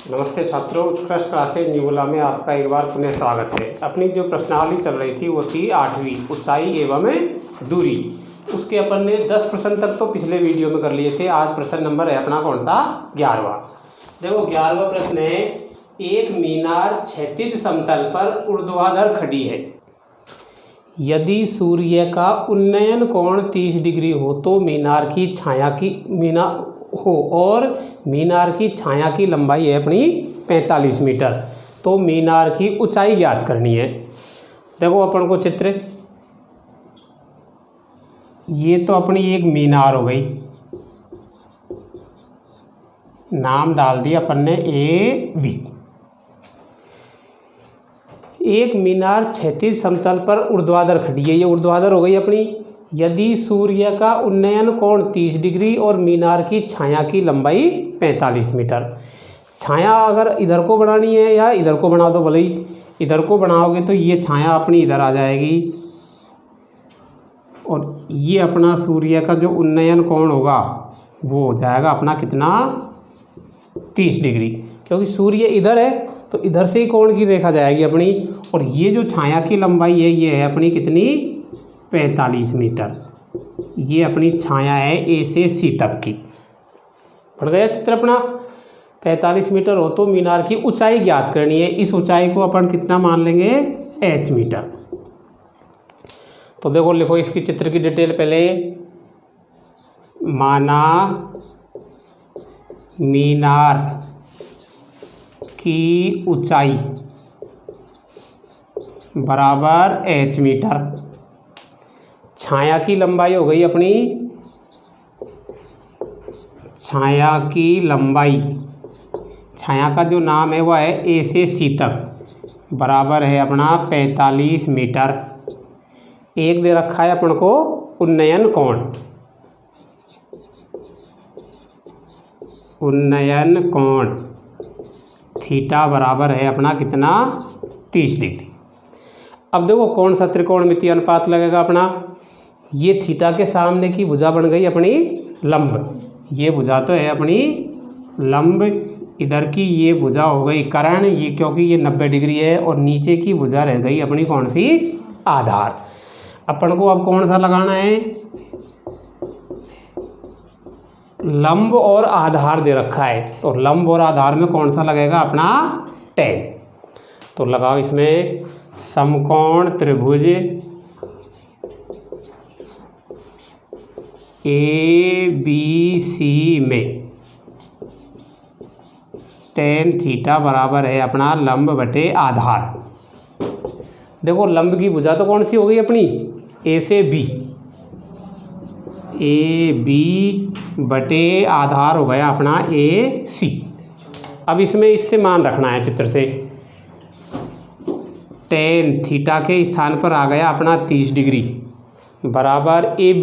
नमस्ते छात्रों, उत्कृष्ट क्लासेज निवोला में आपका एक बार पुनः स्वागत है। अपनी जो प्रश्नावली चल रही थी वो थी 8वीं ऊंचाई एवं दूरी। उसके अपन ने 10 प्रश्न तक तो पिछले वीडियो में कर लिए थे। आज प्रश्न नंबर है अपना कौन सा, 11वां। देखो 11वां प्रश्न है, एक मीनार क्षैतिज समतल पर ऊर्ध्वाधर खड़ी है। यदि सूर्य का उन्नयन कोण 30 डिग्री हो तो मीनार की छाया की लंबाई है अपनी 45 मीटर। तो मीनार की ऊंचाई ज्ञात करनी है। देखो अपन को चित्र, ये तो अपनी एक मीनार हो गई, नाम डाल दिया अपन ने ए बी। एक मीनार क्षैतिज समतल पर ऊर्ध्वाधर खड़ी है, ये ऊर्ध्वाधर हो गई अपनी। यदि सूर्य का उन्नयन कोण 30 डिग्री और मीनार की छाया की लंबाई 45 मीटर। छाया अगर इधर को बनानी है या इधर को बना दो, भले ही इधर को बनाओगे तो ये छाया अपनी इधर आ जाएगी और ये अपना सूर्य का जो उन्नयन कोण होगा वो हो जाएगा अपना कितना, 30 डिग्री। क्योंकि सूर्य इधर है तो इधर से ही कोण की रेखा जाएगी अपनी। और ये जो छाया की लंबाई है ये है अपनी कितनी, 45 मीटर। ये अपनी छाया है ए से सी तक की। पड़ गया चित्र अपना। 45 मीटर हो तो मीनार की ऊंचाई ज्ञात करनी है। इस ऊंचाई को अपन कितना मान लेंगे, h मीटर। तो देखो लिखो इसकी चित्र की डिटेल पहले। माना मीनार की ऊंचाई बराबर h मीटर। छाया की लंबाई हो गई अपनी, छाया की लंबाई, छाया का जो नाम है वह है ए से सी तक, बराबर है अपना 45 मीटर। एक दे रखा है अपन को उन्नयन कोण। उन्नयन कोण थीटा बराबर है अपना कितना, 30 डिग्री। अब देखो कौन सा त्रिकोणमितीय अनुपात लगेगा अपना। ये थीटा के सामने की भुजा बन गई अपनी लंब। ये भुजा तो है अपनी लंब, इधर की ये भुजा हो गई कर्ण, ये क्योंकि ये 90 डिग्री है। और नीचे की भुजा रह गई अपनी कौन सी, आधार। अपन को अब कौन सा लगाना है, लंब और आधार दे रखा है। तो लंब और आधार में कौन सा लगेगा अपना, tan। तो लगाओ इसमें समकोण त्रिभुज ए बी सी में tan थीटा बराबर है अपना लंब बटे आधार। देखो लंब की भुजा तो कौन सी हो गई अपनी, ए से बी, ए बी बटे आधार हो गया अपना ए सी। अब इसमें इससे मान रखना है चित्र से। tan थीटा के स्थान पर आ गया अपना 30 डिग्री बराबर ए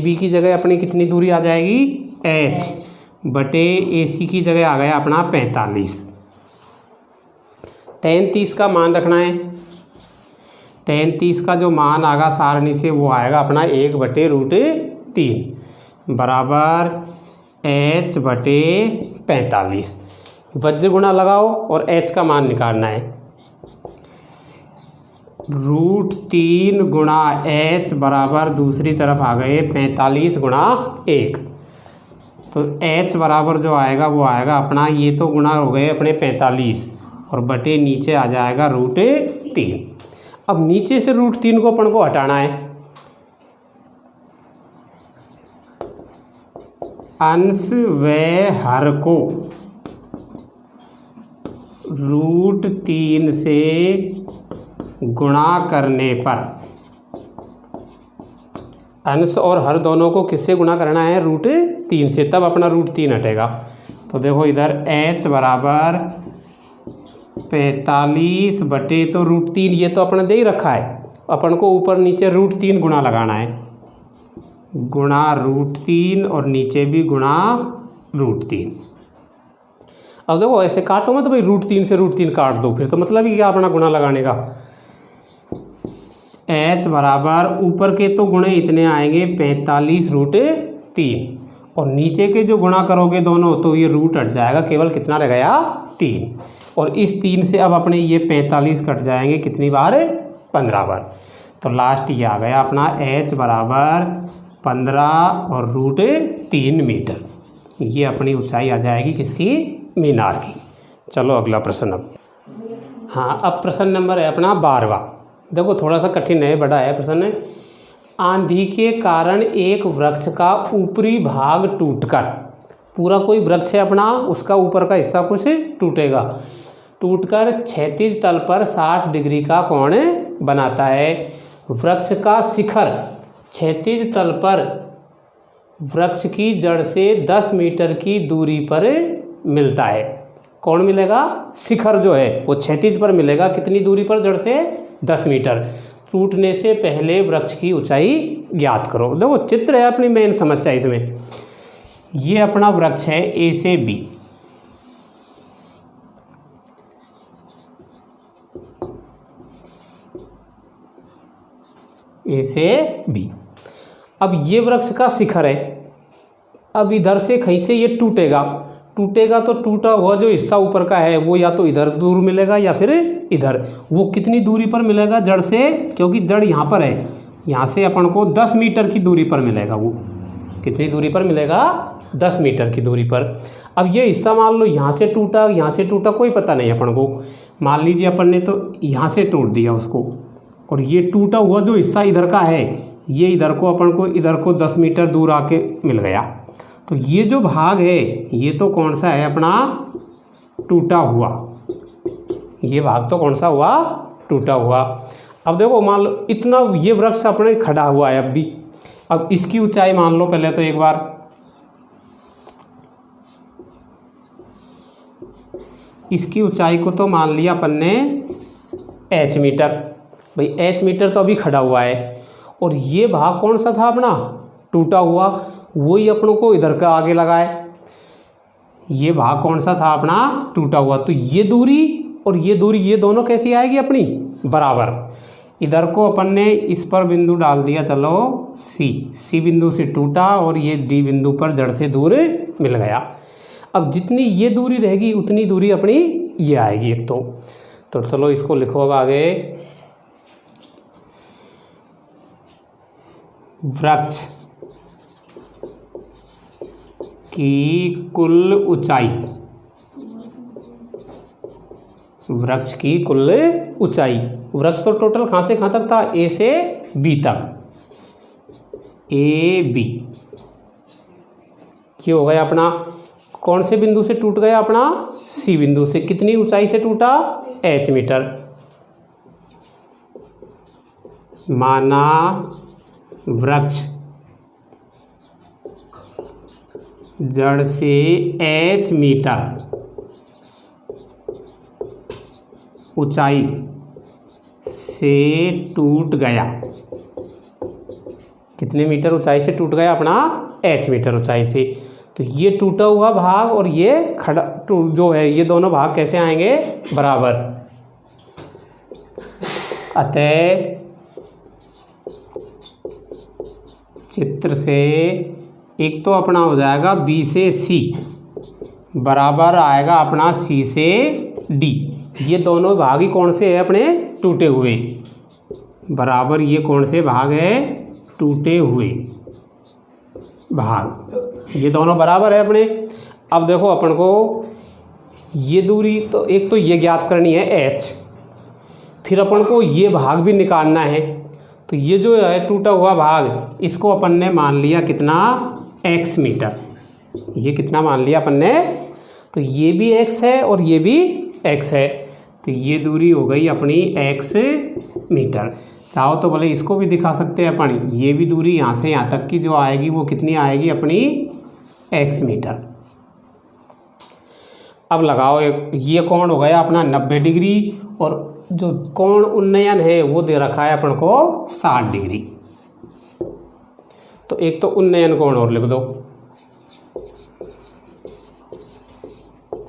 बी की जगह अपनी कितनी दूरी आ जाएगी, h बटे ए सी की जगह आ गया अपना 45। tan 30 का मान रखना है। tan 30 का जो मान आएगा सारणी से वो आएगा अपना 1/√3 बराबर h बटे 45। वज्र गुणा लगाओ और h का मान निकालना है। √3 गुणा h बराबर दूसरी तरफ आ गए 45 गुणा 1। तो h बराबर जो आएगा वो आएगा अपना, ये तो गुणा हो गए अपने 45 और बटे नीचे आ जाएगा √3। अब नीचे से √3 को अपन को हटाना है। अंश व हर को √3 से गुणा करने पर, अंश और हर दोनों को किससे गुणा करना है, √3 से, तब अपना √3 हटेगा। तो देखो इधर h बराबर 45 बटे तो √3, ये तो अपना दे ही रखा है। अपन को ऊपर नीचे √3 गुणा लगाना है, गुणा √3 और नीचे भी गुणा √3। अब देखो ऐसे काटो मत भाई, √3 से √3 काट दो, फिर तो मतलब ही क्या अपना गुणा लगाने का। h बराबर ऊपर के तो गुणे इतने आएंगे 45√3 और नीचे के जो गुणा करोगे दोनों तो ये रूट हट जाएगा, केवल कितना रह गया, 3, और इस 3 से अब अपने ये 45 कट जाएंगे कितनी बार, 15 बार। तो लास्ट ये आ गया अपना h बराबर 15 और √3 मीटर। ये अपनी ऊंचाई आ जाएगी किसकी, मीनार की। चलो अगला प्रश्न अब। हाँ, अब प्रश्न नंबर है अपना 12वां। देखो थोड़ा सा कठिन है, बड़ा है प्रश्न। आंधी के कारण एक वृक्ष का ऊपरी भाग टूटकर, पूरा कोई वृक्ष है अपना, उसका ऊपर का हिस्सा कुछ टूटेगा, टूटकर क्षैतिज तल पर 60 डिग्री का कोण बनाता है। वृक्ष का शिखर क्षैतिज तल पर वृक्ष की जड़ से 10 मीटर की दूरी पर मिलता है। कौन मिलेगा, शिखर जो है वो क्षैतिज पर मिलेगा, कितनी दूरी पर, जड़ से 10 मीटर। टूटने से पहले वृक्ष की ऊंचाई ज्ञात करो। देखो चित्र है अपनी मेन समस्या इसमें। ये अपना वृक्ष है ए से बी, ए से बी। अब ये वृक्ष का शिखर है। अब इधर से कहीं से ये टूटेगा, टूटेगा तो टूटा हुआ जो हिस्सा ऊपर का है वो या तो इधर दूर मिलेगा या फिर इधर। वो कितनी दूरी पर मिलेगा जड़ से, क्योंकि जड़ यहाँ पर है, यहाँ से अपन को 10 मीटर की दूरी पर मिलेगा। वो कितनी दूरी पर मिलेगा, 10 मीटर की दूरी पर। अब ये हिस्सा मान लो यहाँ से टूटा, यहाँ से टूटा, कोई पता नहीं अपन को। मान लीजिए अपन ने तो यहाँ से तोड़ दिया उसको, और ये टूटा हुआ जो हिस्सा इधर का है ये इधर को अपन को इधर को 10 मीटर दूर आके मिल गया। तो ये जो भाग है ये तो कौन सा है अपना, टूटा हुआ। ये भाग तो कौन सा हुआ, टूटा हुआ। अब देखो मान लो इतना ये वृक्ष अपने खड़ा हुआ है अब भी। अब इसकी ऊंचाई मान लो पहले तो एक बार, इसकी ऊंचाई को तो मान लिया अपन ने h मीटर। भाई h मीटर तो अभी खड़ा हुआ है, और ये भाग कौन सा था अपना, टूटा हुआ, वही अपनों को इधर का आगे लगाए। ये भाग कौन सा था अपना, टूटा हुआ। तो ये दूरी और ये दूरी ये दोनों कैसी आएगी अपनी, बराबर। इधर को अपन ने इस पर बिंदु डाल दिया, चलो सी बिंदु से टूटा और ये डी बिंदु पर जड़ से दूर मिल गया। अब जितनी ये दूरी रहेगी उतनी दूरी अपनी ये आएगी एक तो चलो इसको लिखो अब आगे। वृक्ष की कुल ऊंचाई, वृक्ष की कुल ऊंचाई, वृक्ष तो टोटल कहाँ से कहाँ तक था, ए से बी तक, ए बी। क्या हो गया अपना, कौन से बिंदु से टूट गया अपना, सी बिंदु से। कितनी ऊंचाई से टूटा, h मीटर। माना वृक्ष जड़ से h मीटर ऊंचाई से टूट गया। कितने मीटर ऊंचाई से टूट गया अपना, h मीटर ऊंचाई से। तो ये टूटा हुआ भाग और ये खड़ा जो है ये दोनों भाग कैसे आएंगे, बराबर। अतः चित्र से एक तो अपना हो जाएगा B से C बराबर आएगा अपना C से D। ये दोनों भाग ही कौन से है अपने, टूटे हुए, बराबर ये कौन से भाग है, टूटे हुए भाग। ये दोनों बराबर है अपने। अब देखो अपन को ये दूरी तो एक तो ये ज्ञात करनी है h, फिर अपन को ये भाग भी निकालना है। तो ये जो है टूटा हुआ भाग इसको अपन ने मान लिया कितना, x मीटर। ये कितना मान लिया अपन ने, तो ये भी x है और ये भी x है। तो ये दूरी हो गई अपनी x मीटर। चाहो तो भले इसको भी दिखा सकते हैं अपन। ये भी दूरी यहाँ से यहाँ तक की जो आएगी वो कितनी आएगी अपनी, x मीटर। अब लगाओ ये कोण हो गया अपना 90 डिग्री और जो कोण उन्नयन है वो दे रखा है अपन को 60 डिग्री। तो एक तो उन्नयन कोण और लिख दो,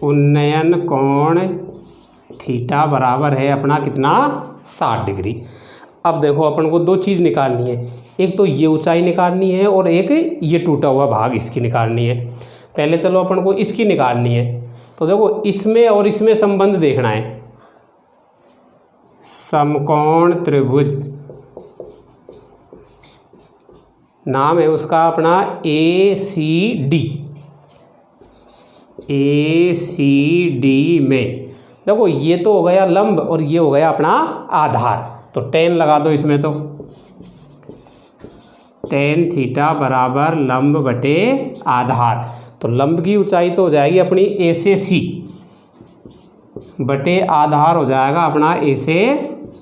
उन्नयन कोण थीटा बराबर है अपना कितना, 60 डिग्री। अब देखो अपन को दो चीज़ निकालनी है, एक तो ये ऊंचाई निकालनी है और एक ये टूटा हुआ भाग इसकी निकालनी है। पहले चलो अपन को इसकी निकालनी है। तो तो देखो इसमें और इसमें संबंध देखना है। समकोण त्रिभुज नाम है उसका अपना ACD। ACD में देखो ये तो हो गया लंब और ये हो गया अपना आधार, तो tan लगा दो इसमें। तो tan थीटा बराबर लंब बटे आधार, तो लंब की ऊंचाई तो हो जाएगी अपनी A से C बटे आधार हो जाएगा अपना A से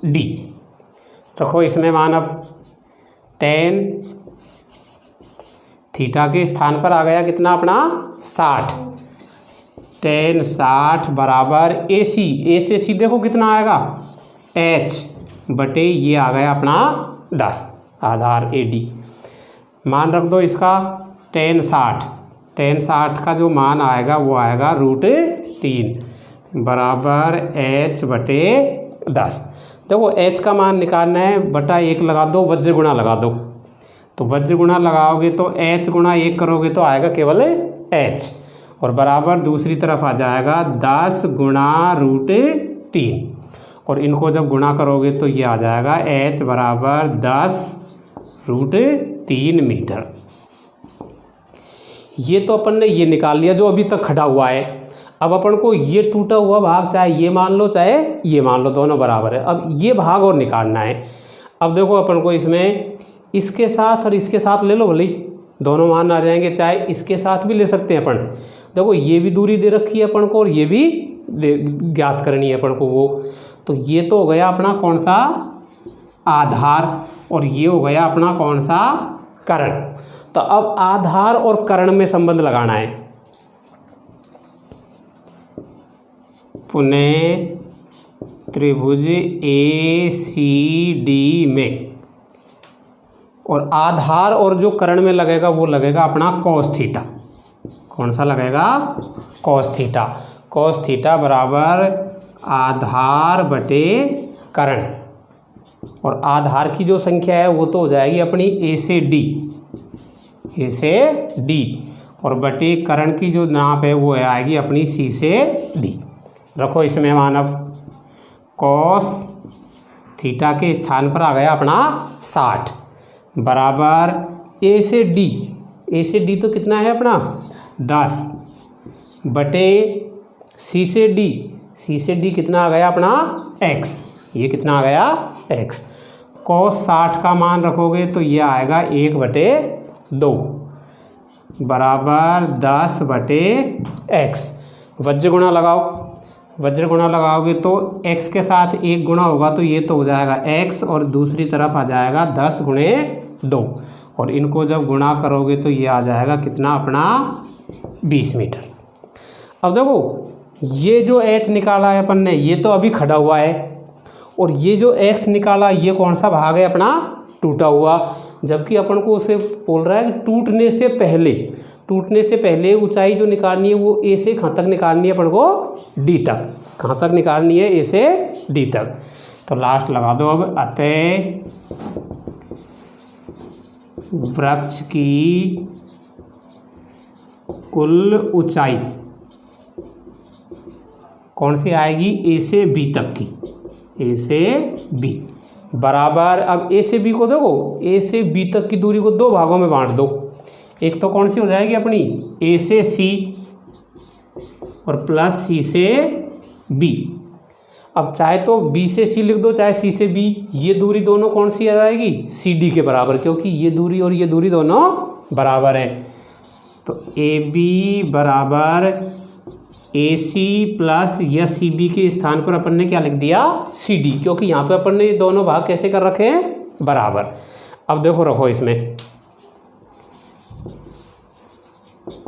D। रखो इसमें मान, अब tan थीटा के स्थान पर आ गया कितना अपना 60, tan 60 बराबर AC। A से C देखो कितना आएगा H बटे ये आ गया अपना 10 आधार AD। मान रख दो इसका tan 60 का जो मान आएगा वो आएगा √3 बराबर H बटे 10। देखो H का मान निकालना है, बटा 1 लगा दो, वज्र गुणा लगा दो। तो वज्र गुणा लगाओगे तो H गुणा 1 करोगे तो आएगा केवल H, और बराबर दूसरी तरफ आ जाएगा 10 गुणा √3, और इनको जब गुणा करोगे तो ये आ जाएगा H बराबर 10 √3 मीटर। ये तो अपन ने ये निकाल लिया जो अभी तक खड़ा हुआ है। अब अपन को ये टूटा हुआ भाग चाहे ये मान लो चाहे ये मान लो, दोनों बराबर है। अब ये भाग और निकालना है। अब देखो अपन को इसमें इसके साथ और इसके साथ ले लो, भले दोनों मान आ जाएंगे, चाहे इसके साथ भी ले सकते हैं अपन। देखो ये भी दूरी दे रखी है अपन को और ये भी ज्ञात करनी है अपन को वो। तो ये तो हो गया अपना कौन सा आधार, और ये हो गया अपना कौन सा कर्ण। तो अब आधार और कर्ण में संबंध लगाना है। पुनः त्रिभुज ACD में, और आधार और जो कर्ण में लगेगा वो लगेगा अपना cos थीटा। कौन सा लगेगा cos थीटा। cos थीटा बराबर आधार बटे कर्ण, और आधार की जो संख्या है वो तो हो जाएगी अपनी A से D, और बटे कर्ण की जो नाप है वो आएगी अपनी C से D। रखो इसमें मानव cos थीटा के स्थान पर आ गया अपना 60 बराबर A से D। A से D तो कितना है अपना 10 बटे C से D। C से D कितना आ गया अपना X, ये कितना आ गया X। cos 60 का मान रखोगे तो ये आएगा 1/2 बराबर 10 बटे X। वज्र गुणा लगाओ, वज्र गुणा लगाओगे तो x के साथ 1 गुणा होगा तो ये तो हो जाएगा x, और दूसरी तरफ आ जाएगा 10 गुणे 2, और इनको जब गुणा करोगे तो ये आ जाएगा कितना अपना 20 मीटर। अब देखो ये जो h निकाला है अपन ने ये तो अभी खड़ा हुआ है, और ये जो x निकाला ये कौन सा भाग है अपना टूटा हुआ, जबकि अपन को उसे बोल रहा है कि टूटने से पहले ऊंचाई जो निकालनी है वो A से कहाँ तक निकालनी है अपन को D तक। कहाँ तक निकालनी है A से D तक। तो लास्ट लगा दो अब, अतः वृक्ष की कुल ऊंचाई कौन सी आएगी A से B तक की, A से B बराबर। अब A से B को देखो, A से B तक की दूरी को 2 भागों में बांट दो। एक तो कौन सी हो जाएगी अपनी A से C और प्लस C से B। अब चाहे तो B से C लिख दो चाहे C से B, ये दूरी दोनों कौन सी आ जाएगी CD के बराबर, क्योंकि ये दूरी और ये दूरी दोनों बराबर है। तो AB बराबर AC प्लस या CB के स्थान पर अपन ने क्या लिख दिया CD, क्योंकि यहाँ पे अपन ने दोनों भाग कैसे कर रखे हैं बराबर। अब देखो रखो इसमें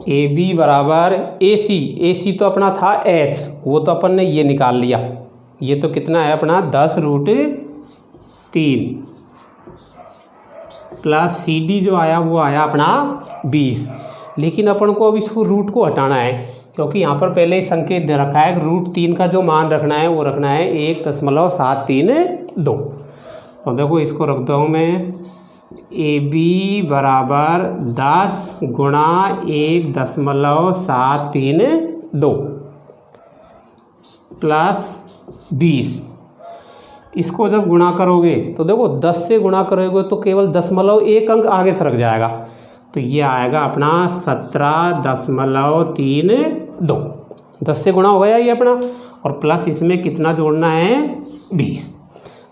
AB बराबर AC तो अपना था H, वो तो अपन ने ये निकाल लिया, ये तो कितना है अपना 10√3 प्लस CD जो आया वो आया अपना 20। लेकिन अपन को अब इसको रूट को हटाना है, क्योंकि यहाँ पर पहले ही संकेत दे रखा है √3 का जो मान रखना है वो रखना है 1.732। और देखो इसको रख दो मैं AB बराबर 10 गुणा 1.732, प्लस 20, इसको जब गुणा करोगे तो देखो 10 से गुणा करोगे तो केवल 0.1 अंक आगे सरक जाएगा, तो ये आएगा अपना 17.32। 10 से गुणा हो गया ये अपना, और प्लस इसमें कितना जोड़ना है 20।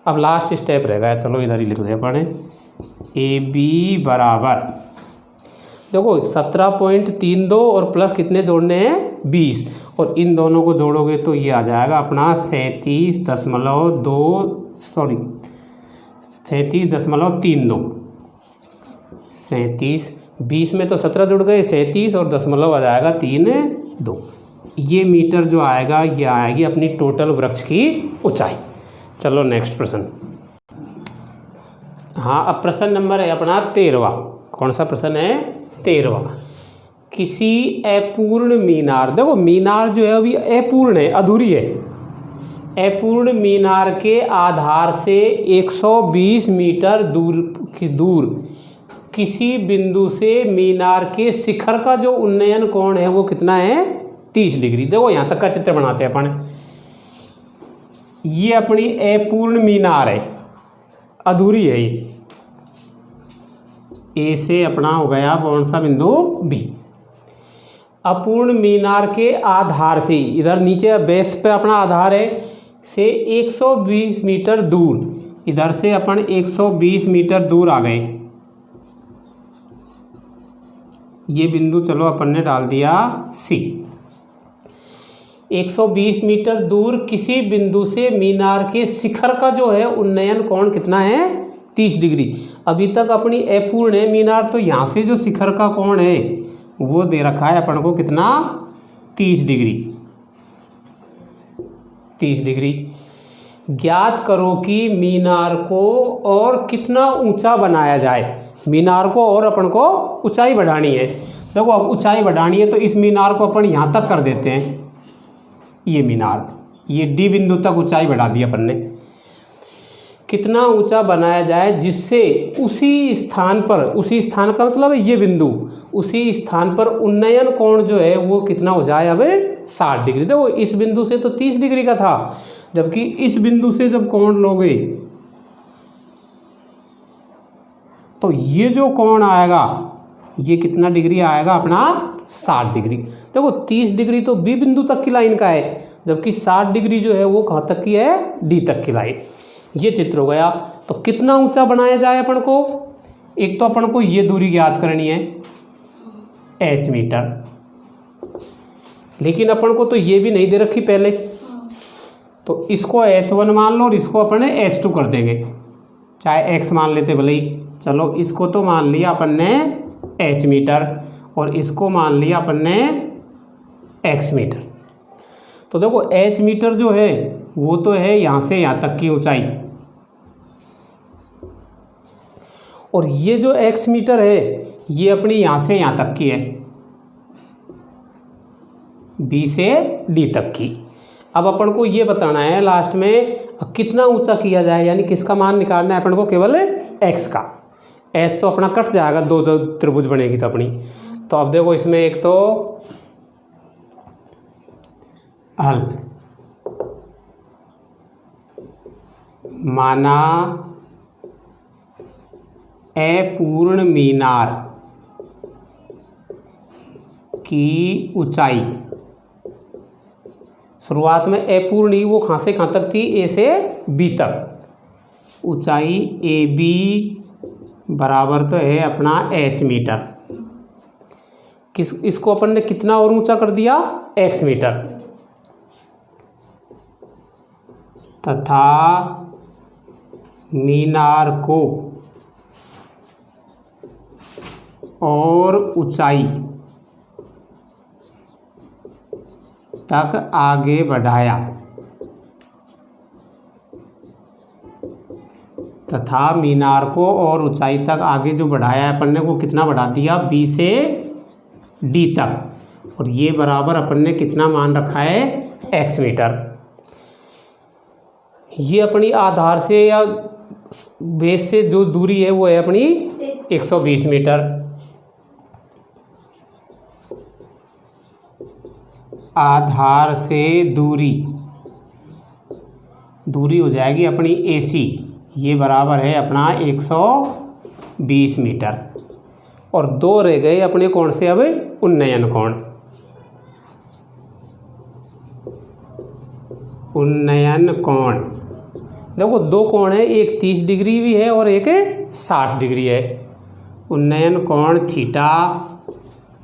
अब लास्ट स्टेप रहेगा, चलो इधर ही लिख दे पढ़े, ए बी बराबर देखो 17.32 और प्लस कितने जोड़ने हैं 20, और इन दोनों को जोड़ोगे तो ये आ जाएगा अपना 37.32 20 में तो 17 जुड़ गए, 37 और दशमलव आ जाएगा 32। ये मीटर जो आएगा ये आएगी अपनी टोटल वृक्ष की ऊंचाई। चलो नेक्स्ट प्रश्न। हाँ, अब प्रश्न नंबर है अपना 13वां। कौन सा प्रश्न है 13वां। किसी अपूर्ण मीनार, देखो मीनार जो है अभी अपूर्ण है, अधूरी है। अपूर्ण मीनार के आधार से 120 मीटर दूर किसी बिंदु से मीनार के शिखर का जो उन्नयन कोण है वो कितना है 30 डिग्री। देखो यहाँ तक का चित्र बनाते हैं अपन। ये अपनी अपूर्ण मीनार है, अधूरी है ये। ए से अपना हो गया कौन सा बिंदु बी। अपूर्ण मीनार के आधार से, इधर नीचे बेस पे अपना आधार है, से 120 मीटर दूर, इधर से अपन 120 मीटर दूर आ गए। ये बिंदु चलो अपन ने डाल दिया सी। 120 मीटर दूर किसी बिंदु से मीनार के शिखर का जो है उन्नयन कोण कितना है 30 डिग्री। अभी तक अपनी अपूर्ण है मीनार, तो यहाँ से जो शिखर का कोण है वो दे रखा है अपन को कितना 30 डिग्री। 30 डिग्री। ज्ञात करो कि मीनार को और कितना ऊंचा बनाया जाए। मीनार को और अपन को ऊंचाई बढ़ानी है। देखो अब ऊंचाई बढ़ानी है तो इस मीनार को अपन यहाँ तक कर देते हैं। ये मीनार, ये डी बिंदु तक ऊंचाई बढ़ा दी अपन ने। कितना ऊंचा बनाया जाए जिससे उसी स्थान पर, उसी स्थान का मतलब है ये बिंदु, उसी स्थान पर उन्नयन कोण जो है वो कितना हो जाए अब 60 डिग्री। देखो इस बिंदु से तो 30 डिग्री का था, जबकि इस बिंदु से जब कोण लोगे तो ये जो कोण आएगा ये कितना डिग्री आएगा अपना 60 डिग्री। देखो 30 डिग्री तो बी बिंदु तक की लाइन का है, जबकि 60 डिग्री जो है वो कहाँ तक की है डी तक की लाइन। ये चित्र हो गया। तो कितना ऊंचा बनाया जाए अपन को, एक तो अपन को ये दूरी ज्ञात करनी है h मीटर, लेकिन अपन को तो ये भी नहीं दे रखी पहले, तो इसको h1 मान लो और इसको अपन h2 कर देंगे, चाहे x मान लेते भले ही। चलो इसको तो मान लिया अपन ने h मीटर और इसको मान लिया अपन ने x मीटर। तो देखो h मीटर जो है वो तो है यहाँ से यहाँ तक की ऊंचाई, और ये जो x मीटर है ये अपनी यहाँ से यहाँ तक की है, B से D तक की। अब अपन को ये बताना है लास्ट में कितना ऊंचा किया जाए, यानी किसका मान निकालना है अपन को, केवल x का। h तो अपना कट जाएगा, दो त्रिभुज बनेगी तो अपनी। तो अब देखो इसमें एक तो हल, माना अपूर्ण मीनार की ऊंचाई, शुरुआत में अपूर्ण ही वो कहाँ से कहाँ तक थी, ए से बी तक। ऊंचाई ए बी बराबर तो है अपना h मीटर। इसको अपन ने कितना और ऊंचा कर दिया x मीटर, तथा मीनार को और ऊंचाई तक आगे बढ़ाया, तथा मीनार को और ऊंचाई तक आगे जो बढ़ाया है अपन ने वो कितना बढ़ा दिया B से D तक, और ये बराबर अपन ने कितना मान रखा है x मीटर। ये अपनी आधार से या बेस से जो दूरी है वो है अपनी 120 मीटर। आधार से दूरी दूरी हो जाएगी अपनी AC, ये बराबर है अपना 120 मीटर। और 2 रह गए अपने कौन से अब उन्नयन कोण। उन्नयन कोण देखो 2 कोण है, एक 30 डिग्री भी है और एक 60 डिग्री है। उन्नयन कोण थीटा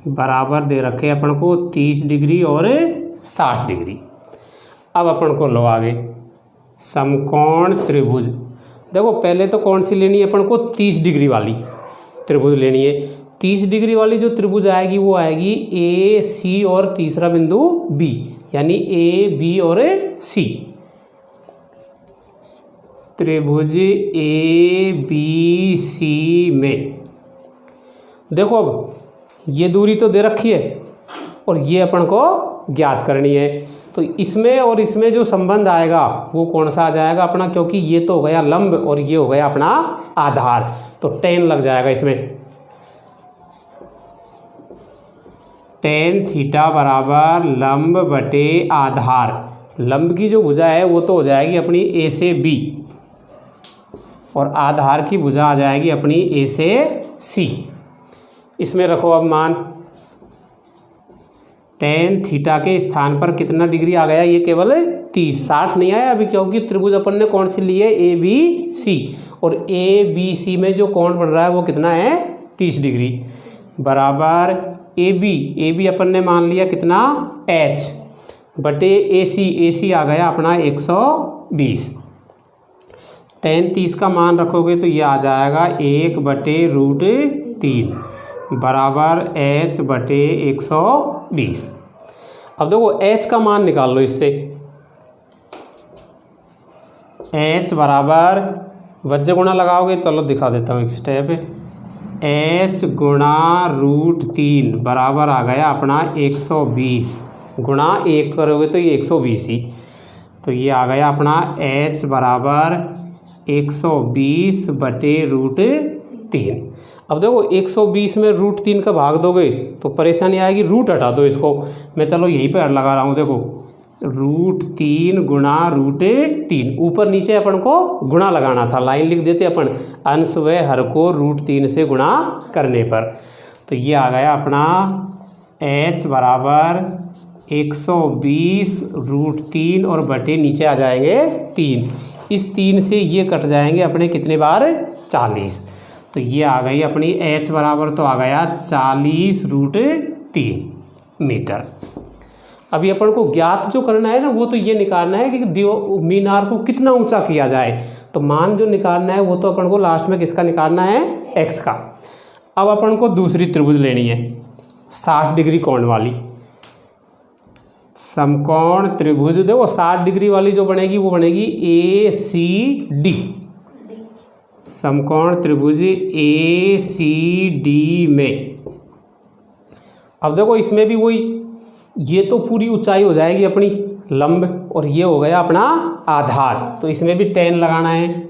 बराबर दे रखे अपन को 30 डिग्री और 60 डिग्री। अब अपन को लो आगे समकोण त्रिभुज। देखो पहले तो कौन सी लेनी है अपन को, 30 डिग्री वाली त्रिभुज लेनी है। 30 डिग्री वाली जो त्रिभुज आएगी वो आएगी AC और तीसरा बिंदु B, यानी AB और C। त्रिभुज ABC में देखो अब ये दूरी तो दे रखी है और ये अपन को ज्ञात करनी है। तो इसमें और इसमें जो संबंध आएगा वो कौन सा आ जाएगा अपना, क्योंकि ये तो हो गया लंब और ये हो गया अपना आधार, तो tan लग जाएगा इसमें। tan थीटा बराबर लंब बटे आधार। लंब की जो भुजा है वो तो हो जाएगी अपनी A से B और आधार की भुजा आ जाएगी अपनी A से C। इसमें रखो अब मान, tan थीटा के स्थान पर कितना डिग्री आ गया, ये केवल 30, 60 नहीं आया अभी, क्योंकि त्रिभुज अपन ने कौन सी ली है ABC, और ABC में जो कोण बन रहा है वो कितना है 30 डिग्री बराबर AB अपन ने मान लिया कितना H बटे AC आ गया अपना 120। tan 30 का मान रखोगे तो ये आ जाएगा 1/√3 बराबर H बटे 120। अब देखो H का मान निकाल लो इससे। H बराबर वज्र गुणा लगाओगे, चलो दिखा देता हूँ एक स्टेप। H गुणा √3 बराबर आ गया अपना 120 गुणा 1 करोगे तो ये 120 ही, तो ये आ गया अपना H बराबर 120 बटे √3। अब देखो 120 में √3 का भाग दोगे तो परेशानी आएगी, रूट हटा दो इसको। मैं चलो यहीं पर लगा रहा हूँ, देखो √3 गुणा √3, ऊपर नीचे अपन को गुणा लगाना था, लाइन लिख देते अपन, अंश व हर को √3 से गुणा करने पर। तो ये आ गया अपना H बराबर 120 √3 और बटे नीचे आ जाएंगे 3। इस 3 से ये कट जाएंगे अपने कितने बार 40। तो ये आ गई अपनी H बराबर तो आ गया 40 √3 मीटर। अभी अपन को ज्ञात जो करना है ना वो तो ये निकालना है कि मीनार को कितना ऊंचा किया जाए। तो मान जो निकालना है वो तो अपन को लास्ट में किसका निकालना है, X का। अब अपन को दूसरी त्रिभुज लेनी है 60 डिग्री कोण वाली समकोण त्रिभुज। देखो 60 डिग्री वाली जो बनेगी वो बनेगी ACD, समकोण त्रिभुज ACD में। अब देखो इसमें भी वही, ये तो पूरी ऊंचाई हो जाएगी अपनी लंब और ये हो गया अपना आधार, तो इसमें भी tan लगाना है।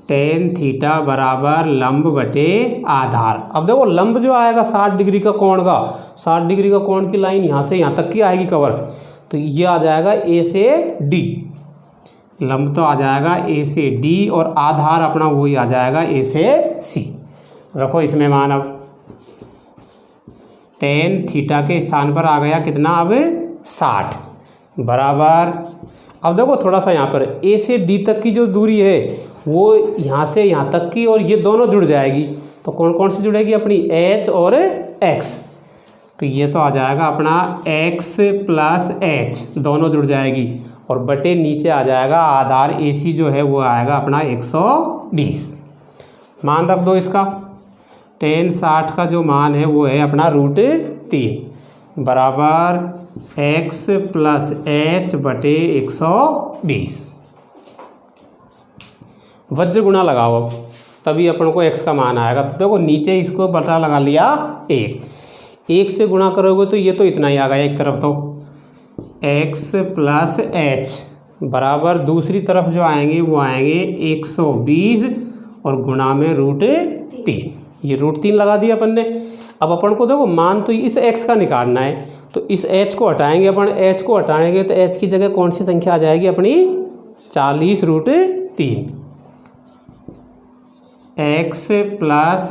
tan थीटा बराबर लंब बटे आधार। अब देखो लंब जो आएगा 60 डिग्री का कोण का, 60 डिग्री का कोण की लाइन यहाँ से यहाँ तक की आएगी कवर, तो ये आ जाएगा A से D। लंब तो आ जाएगा A से D और आधार अपना वही आ जाएगा A से C। रखो इसमें मान, अब tan थीटा के स्थान पर आ गया कितना अब 60 बराबर। अब देखो थोड़ा सा यहाँ पर A से D तक की जो दूरी है वो यहाँ से यहाँ तक की, और ये दोनों जुड़ जाएगी। तो कौन कौन सी जुड़ेगी अपनी H और X। तो ये तो आ जाएगा अपना X प्लस H दोनों जुड़ जाएगी, और बटे नीचे आ जाएगा आधार AC जो है वो आएगा अपना 120। मान रख दो इसका। tan 60 का जो मान है वो है अपना √3 बराबर X प्लस H बटे 120। वज्र गुणा लगाओ अब, तभी अपन को X का मान आएगा। तो देखो नीचे इसको बटा लगा लिया 1 से गुणा करोगे तो ये तो इतना ही आ गया एक तरफ, तो X प्लस H बराबर दूसरी तरफ जो आएंगे वो आएंगे 120 और गुणा में √3। ये √3 लगा दिया अपन ने। अब अपन को देखो मान तो इस X का निकालना है, तो इस H को हटाएंगे अपन। H को हटाएंगे तो H की जगह कौन सी संख्या आ जाएगी अपनी 40√3 x प्लस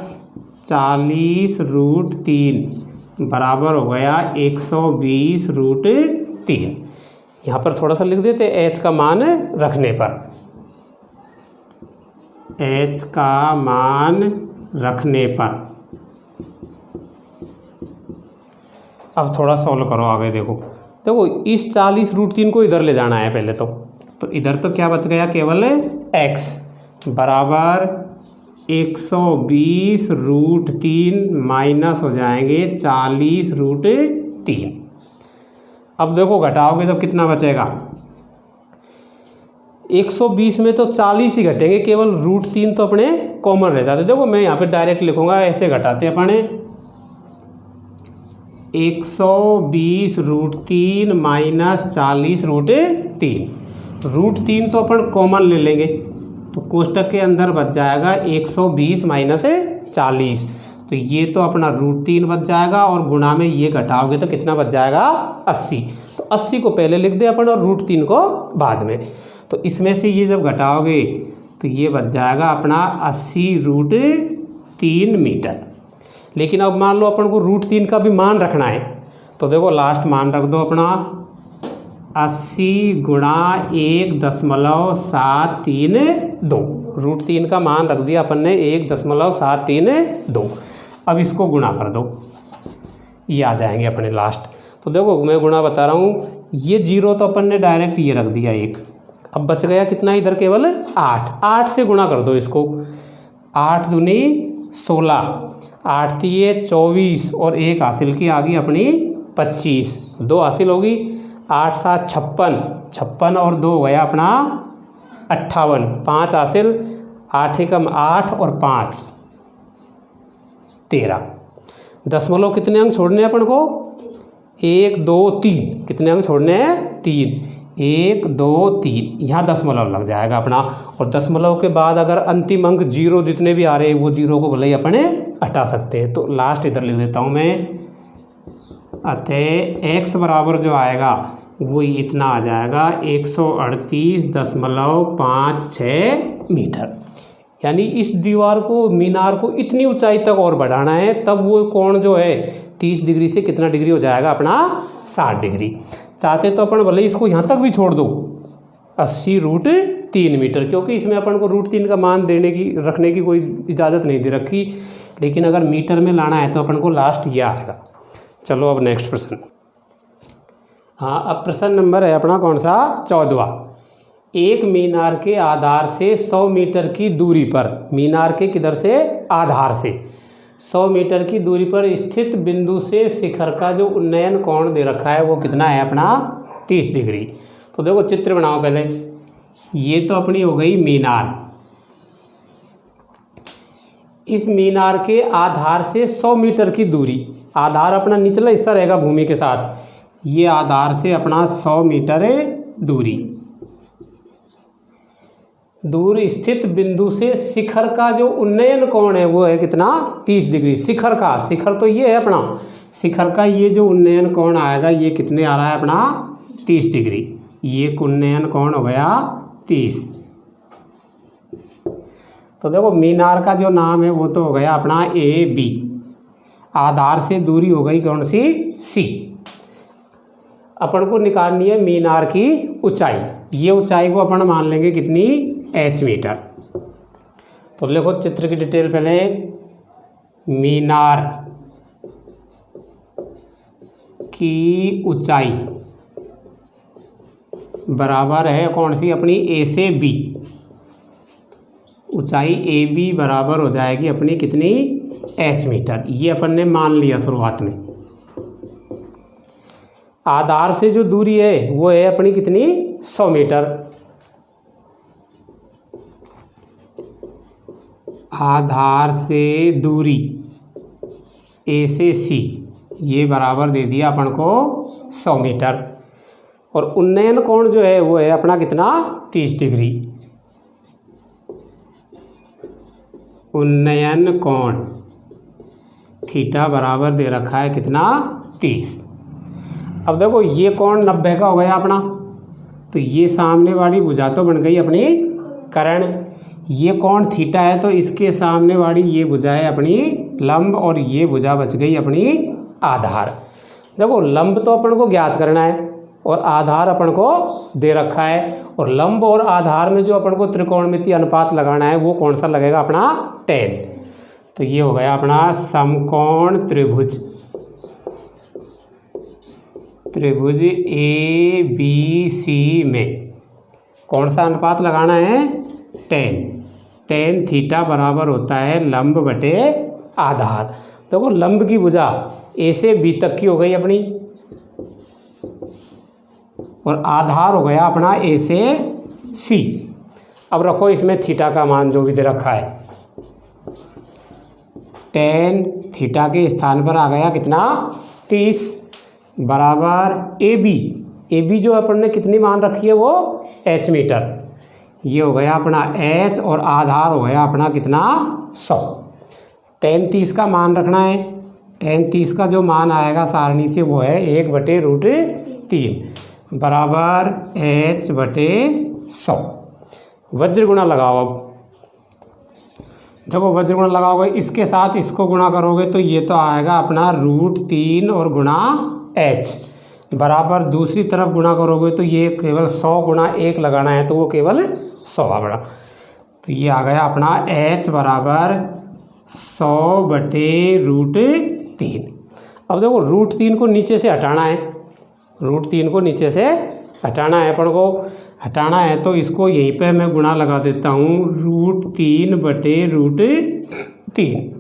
40√3 बराबर हो गया 120√3। यहाँ पर थोड़ा सा लिख देते h का मान रखने पर, h का मान रखने पर। अब थोड़ा सॉल्व करो आगे। देखो इस 40√3 को इधर ले जाना है पहले तो इधर तो क्या बच गया, केवल x बराबर 120√3 माइनस हो जाएंगे 40√3। अब देखो घटाओगे तो कितना बचेगा, 120 में तो 40 ही घटेंगे, केवल √3 तो अपने कॉमन रह जाते। देखो मैं यहाँ पे डायरेक्ट लिखूंगा, ऐसे घटाते अपने 120√3 माइनस 40√3। तो √3 तो अपन कॉमन ले लेंगे, तो कोष्टक के अंदर बच जाएगा 120 माइनस 40। तो ये तो अपना √3 बच जाएगा, और गुणा में ये घटाओगे तो कितना बच जाएगा, 80। तो 80 को पहले लिख दे अपन और √3 को बाद में। तो इसमें से ये जब घटाओगे तो ये बच जाएगा अपना 80√3 मीटर। लेकिन अब मान लो अपन को √3 का भी मान रखना है, तो देखो लास्ट मान रख दो अपना 80 गुणा 1.732। √3 का मान रख दिया अपन ने 1.732। अब इसको गुणा कर दो, ये आ जाएंगे अपने लास्ट। तो देखो मैं गुणा बता रहा हूँ, ये 0 तो अपन ने डायरेक्ट ये रख दिया 1। अब बच गया कितना इधर, केवल 8 से गुणा कर दो इसको। 8 दूनी 16, 8 तिये 24 और 1 हासिल की आ गई अपनी 25, 2 हासिल होगी। 8 7 56 और 2 गया अपना 58, 5 हासिल, 8 एकम 8 और 5 13। दशमलव कितने अंक छोड़ने हैं अपन को, 1 2 3। कितने अंक छोड़ने हैं, 3, 1 2 3। यहाँ दशमलव लग जाएगा अपना। और दशमलव के बाद अगर अंतिम अंक 0 जितने भी आ रहे हैं वो 0 को भले ही अपने हटा सकते हैं। तो लास्ट इधर लिख देता हूँ मैं, अतः x बराबर जो आएगा वो इतना आ जाएगा 138.56 मीटर। यानी इस दीवार को, मीनार को इतनी ऊंचाई तक और बढ़ाना है, तब वो कोण जो है 30 डिग्री से कितना डिग्री हो जाएगा अपना, 60 डिग्री। चाहते तो अपन भले इसको यहाँ तक भी छोड़ दो 80√3 मीटर, क्योंकि इसमें अपन को √3 का मान रखने की कोई इजाज़त नहीं दे रखी। लेकिन अगर मीटर में लाना है तो अपन को लास्ट ये आएगा। चलो अब नेक्स्ट प्रश्न। हाँ, अब प्रश्न नंबर है अपना कौन सा, 14वां। एक मीनार के आधार से 100 मीटर की दूरी पर, मीनार के किधर से, आधार से 100 मीटर की दूरी पर स्थित बिंदु से शिखर का जो उन्नयन कोण दे रखा है वो कितना है अपना, 30 डिग्री। तो देखो चित्र बनाओ पहले। ये तो अपनी हो गई मीनार। इस मीनार के आधार से 100 मीटर की दूरी, आधार अपना निचला हिस्सा रहेगा भूमि के साथ, ये आधार से अपना 100 मीटर दूर स्थित बिंदु से शिखर का जो उन्नयन कोण है वो है कितना, 30 डिग्री। शिखर का, शिखर तो ये है अपना, शिखर का ये जो उन्नयन कोण आएगा ये कितने आ रहा है अपना, 30 डिग्री। ये उन्नयन कोण हो गया 30। तो देखो मीनार का जो नाम है वो तो हो गया अपना AB। आधार से दूरी हो गई कौन सी, C। अपन को निकालनी है मीनार की ऊंचाई। ये ऊंचाई को अपन मान लेंगे कितनी, h मीटर। तो देखो चित्र की डिटेल पहले, मीनार की ऊंचाई बराबर है कौन सी अपनी, A से B। ऊंचाई AB बराबर हो जाएगी अपनी कितनी, h मीटर। ये अपन ने मान लिया शुरुआत में। आधार से जो दूरी है वो है अपनी कितनी, 100 मीटर। आधार से दूरी A से C ये बराबर दे दिया अपन को 100 मीटर। और उन्नयन कोण जो है वो है अपना कितना, 30 डिग्री। उन्नयन कोण थीटा बराबर दे रखा है कितना, 30। अब देखो ये कोण 90 का हो गया अपना, तो ये सामने वाली भुजा तो बन गई अपनी कर्ण। ये कोण थीटा है तो इसके सामने वाली ये भुजा है अपनी लंब और ये भुजा बच गई अपनी आधार। देखो लंब तो अपन को ज्ञात करना है और आधार अपन को दे रखा है, और लंब और आधार में जो अपन को त्रिकोणमितीय अनुपात लगाना है वो कौन सा लगेगा अपना tan। तो ये हो गया अपना समकोण त्रिभुज ABC में कौन सा अनुपात लगाना है tan थीटा बराबर होता है लंब बटे आधार। देखो लंब की भुजा A से B तक की हो गई अपनी, और आधार हो गया अपना A से C। अब रखो इसमें थीटा का मान जो भी दे रखा है, tan थीटा के स्थान पर आ गया कितना 30 बराबर AB जो अपन ने कितनी मान रखी है वो h मीटर। ये हो गया अपना h और आधार हो गया अपना कितना 100। tan 30 का मान रखना है, tan 30 का जो मान आएगा सारणी से वो है 1/√3 बराबर h बटे 100। वज्र गुणा लगाओ। अब देखो वज्र गुणा लगाओगे, इसके साथ इसको गुणा करोगे तो ये तो आएगा अपना √3 और गुणा h बराबर दूसरी तरफ गुणा करोगे तो ये केवल 100 गुणा 1 लगाना है तो वो केवल 100 बड़ा। तो ये आ गया अपना h बराबर 100/√3। अब देखो √3 को नीचे से हटाना है, √3 को नीचे से हटाना है अपन को, हटाना है तो इसको यहीं पे मैं गुणा लगा देता हूँ √3/√3।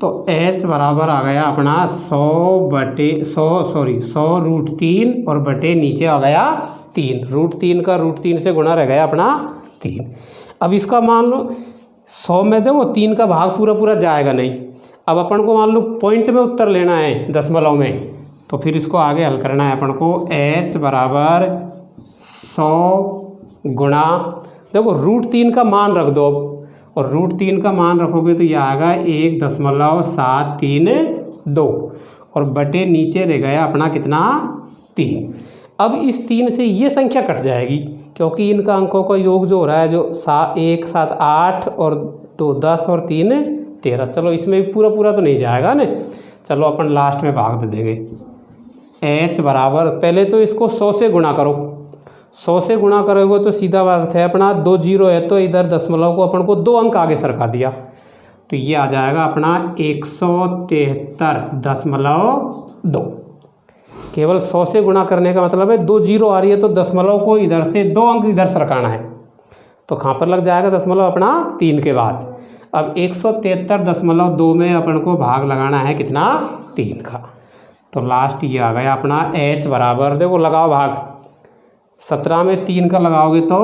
तो h बराबर आ गया अपना 100/100 और बटे नीचे आ गया 3। √3 का √3 से गुणा रह गया अपना 3। अब इसका मान लो 100 में देखो 3 का भाग पूरा जाएगा नहीं। अब अपन को मान लो पॉइंट में उत्तर लेना है दशमलव में, तो फिर इसको आगे हल करना है अपन को। h बराबर 100 गुणा, देखो √3 का मान रख दो, और √3 का मान रखोगे तो ये आएगा 1.732 और बटे नीचे रह गया अपना कितना 3। अब इस 3 से ये संख्या कट जाएगी क्योंकि इनका अंकों का योग जो हो रहा है जो 1 7 8 और 2 10 और 3 13। चलो इसमें भी पूरा तो नहीं जाएगा ना, चलो अपन लास्ट में भाग दे देंगे। h बराबर पहले तो इसको 100 से गुणा करो, 100 से गुणा करोगे तो सीधा अर्थ है अपना 2 0 है तो इधर दशमलव को अपन को 2 अंक आगे सरका दिया तो ये आ जाएगा अपना 173.2। केवल 100 से गुणा करने का मतलब है 2 0 आ रही है तो दशमलव को इधर से 2 अंक इधर सरकाना है, तो कहाँ पर लग जाएगा दशमलव अपना 3 के बाद। अब 173.2 में अपन को भाग लगाना है कितना 3 का, तो लास्ट ये आ गया अपना h बराबर, देखो लगाओ भाग, 17 में 3 का लगाओगे तो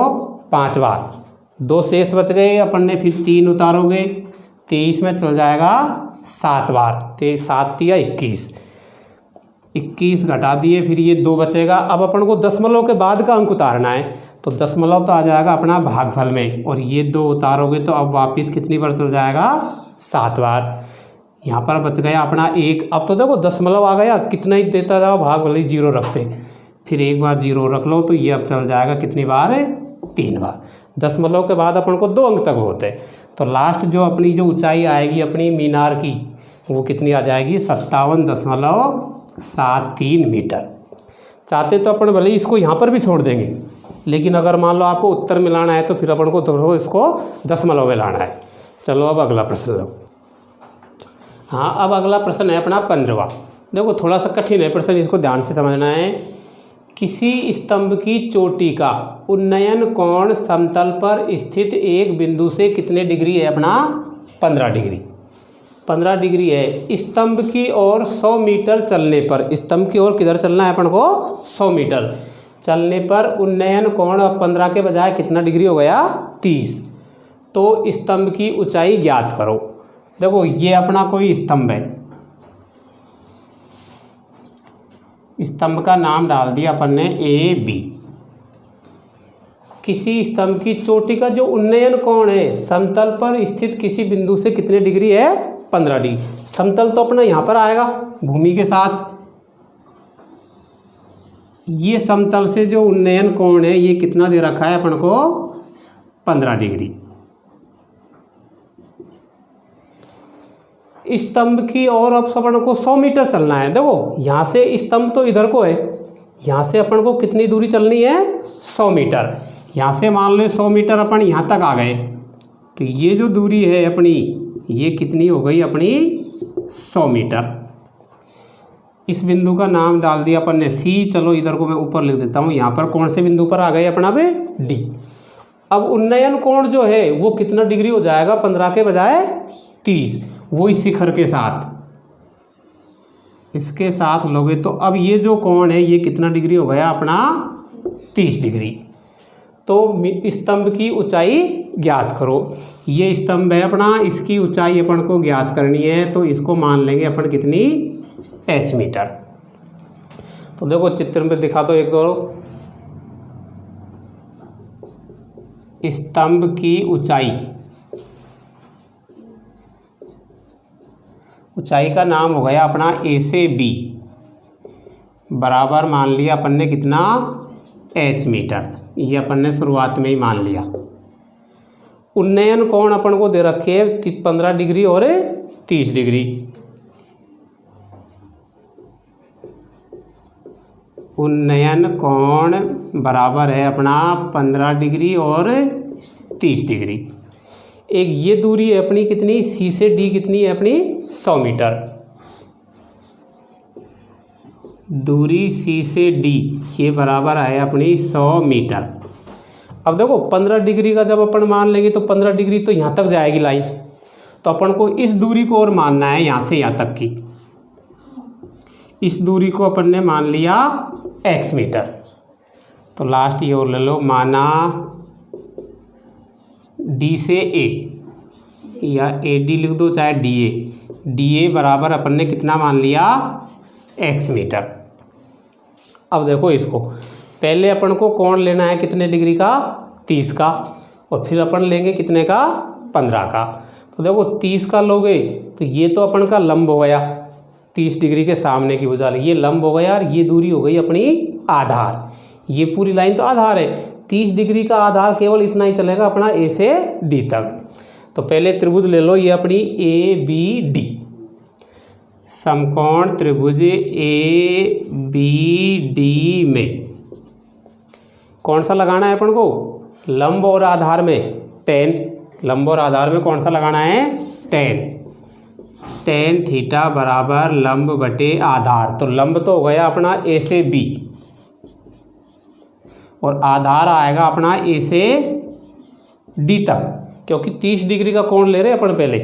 5 बार, 2 शेष बच गए अपन ने, फिर 3 उतारोगे 23 में चल जाएगा 7 बार, 7 या 21 घटा दिए, फिर ये 2 बचेगा। अब अपन को दशमलव के बाद का अंक उतारना है तो दशमलव तो आ जाएगा अपना भागफल में, और ये 2 उतारोगे तो अब वापस कितनी बार चल जाएगा 7 बार। यहाँ पर बच गया अपना 1। अब तो देखो दशमलव आ गया, कितना ही देता जाओ भागफल ही 0 रखते, फिर एक बार 0 रख लो तो ये अब चल जाएगा कितनी बार 3 बार। दशमलव के बाद अपन को 2 अंक तक होते, तो लास्ट जो अपनी जो ऊंचाई आएगी अपनी मीनार की वो कितनी आ जाएगी 57.73 मीटर। चाहते तो अपन भले इसको यहाँ पर भी छोड़ देंगे, लेकिन अगर मान लो आपको उत्तर मिलाना है तो फिर अपन को थोड़ा इसको दशमलव में लाना है। चलो अब अगला प्रश्न लो। हाँ, अब अगला प्रश्न है अपना 15वां। देखो थोड़ा सा कठिन है प्रश्न, इसको ध्यान से समझना है। किसी स्तंभ की चोटी का उन्नयन कोण समतल पर स्थित एक बिंदु से कितने डिग्री है अपना 15 डिग्री। 15 डिग्री है। स्तंभ की ओर 100 मीटर चलने पर, स्तंभ की ओर किधर चलना है अपन को 100 मीटर चलने पर उन्नयन कोण 15 के बजाय कितना डिग्री हो गया 30। तो स्तंभ की ऊंचाई ज्ञात करो। देखो ये अपना कोई स्तंभ है, स्तंभ का नाम डाल दिया अपन ने AB। किसी स्तंभ की चोटी का जो उन्नयन कोण है समतल पर स्थित किसी बिंदु से कितने डिग्री है 15 डिग्री। समतल तो अपना यहाँ पर आएगा भूमि के साथ, ये समतल से जो उन्नयन कोण है ये कितना दे रखा है अपन को 15 डिग्री। स्तंभ की ओर अब अपन को 100 मीटर चलना है। देखो यहाँ से स्तंभ तो इधर को है, यहाँ से अपन को कितनी दूरी चलनी है 100 मीटर। यहाँ से मान लो 100 मीटर अपन यहाँ तक आ गए, तो ये जो दूरी है अपनी ये कितनी हो गई अपनी 100 मीटर। इस बिंदु का नाम डाल दिया अपन ने सी। चलो इधर को मैं ऊपर लिख देता हूँ। यहाँ पर कौन से बिंदु पर आ गए अपना पे डी। अब उन्नयन कोण जो है वो कितना डिग्री हो जाएगा 15 के बजाय 30, वो इस शिखर के साथ इसके साथ लोगे तो अब ये जो कोण है ये कितना डिग्री हो गया अपना 30 डिग्री। तो स्तंभ की ऊंचाई ज्ञात करो। ये स्तंभ है अपना, इसकी ऊंचाई अपन को ज्ञात करनी है, तो इसको मान लेंगे अपन कितनी h मीटर। तो देखो चित्र में दिखा दो एक दो। स्तंभ की ऊंचाई का नाम हो गया अपना A से B बराबर मान लिया अपन ने कितना h मीटर। ये अपन ने शुरुआत में ही मान लिया। उन्नयन कोण अपन को दे रखे है 15 डिग्री और 30 डिग्री। उन्नयन कोण बराबर है अपना 15 डिग्री और 30 डिग्री। एक ये दूरी है अपनी कितनी सी से डी कितनी है अपनी 100 मीटर। दूरी सी से डी ये बराबर है अपनी 100 मीटर। अब देखो 15 डिग्री का जब अपन मान लेंगे तो 15 डिग्री तो यहाँ तक जाएगी लाइन, तो अपन को इस दूरी को और मानना है यहाँ से यहाँ तक की। इस दूरी को अपन ने मान लिया x मीटर। तो लास्ट ये और ले लो, माना D से A या AD लिख दो चाहे DA बराबर अपन ने कितना मान लिया x मीटर। अब देखो इसको पहले अपन को कोण लेना है कितने डिग्री का 30 का, और फिर अपन लेंगे कितने का 15 का। तो देखो 30 का लोगे तो ये तो अपन का लंब हो गया 30 डिग्री के सामने की भुजा, ये लंब हो गया और ये दूरी हो गई अपनी आधार। ये पूरी लाइन तो आधार है, 30 डिग्री का आधार केवल इतना ही चलेगा अपना A से D तक। तो पहले त्रिभुज ले लो ये अपनी ABD, समकोण त्रिभुज ABD में कौन सा लगाना है अपन को लंब और आधार में tan। लंब और आधार में कौन सा लगाना है tan थीटा बराबर लंब बटे आधार। तो लंब तो हो गया अपना A से B और आधार आएगा अपना A से D तक, क्योंकि 30 डिग्री का कोण ले रहे अपन पहले।